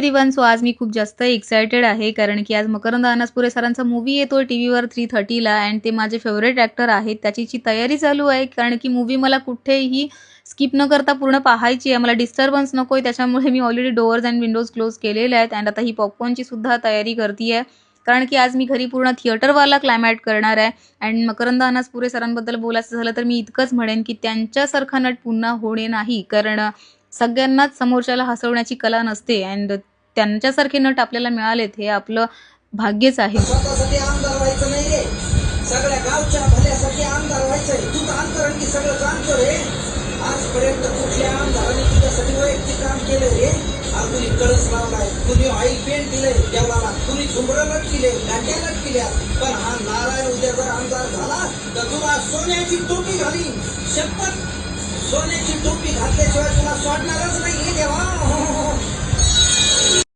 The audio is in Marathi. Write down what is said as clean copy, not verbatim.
एव्हरीवन. सो आज मी खूप जास्त एक्सायटेड आहे कारण की आज मकरंद अनासपुरे सरांचा मूव्ही येतोय टीव्हीवर 3:30ला अँड ते माझे फेव्हरेट ॲक्टर आहेत. त्याची तयारी चालू आहे कारण की मूव्ही मला कुठेही स्किप न करता पूर्ण पाहायची आहे. मला डिस्टर्बन्स नकोय त्याच्यामुळे मी already doors and windows close केलेले आहेत अँड आता ही पॉपकॉर्नची सुद्धा तयारी करतीये. कारण की आज मी घरी पूर्ण थिएटरवाला क्लायमॅट करणार आहे अँड मकरंद अनासपुरे सरांबद्दल बोलायचं झालं तर मी इतकंच म्हणेन की त्यांच्यासारखा नट पुन्हा होणे नाही. कारण सगळ्यांनाच समोरच्याला हसवण्याची कला नसते अँड त्यांच्यासारखे नट आपल्याला मिळालेत हे आपलं भाग्यच आहे. स्वतःसाठी आमदार व्हायचं नाही रे, सगळ्या गावच्या भल्यासाठी आमदार व्हायचंय. तू तर अंतरंगी सगळं जाणतो रे. आजपर्यंत कुठल्या आमदाराने तुझ्यासाठी वैयक्तिक काम केलं रे? कुणी कळस लावलाय, कुणी ऑइल पेंट दिलंय देवाला, कुणी झुंबरं लटकिले, गांड्या लटकिल्या. पण हा नारायण उद्या जर आमदार झाला तर तुला सोन्याची टोपी घालीन. शपथ, सोन्याची टोपी घातल्याशिवाय तुला सोडणारच नाही देवा.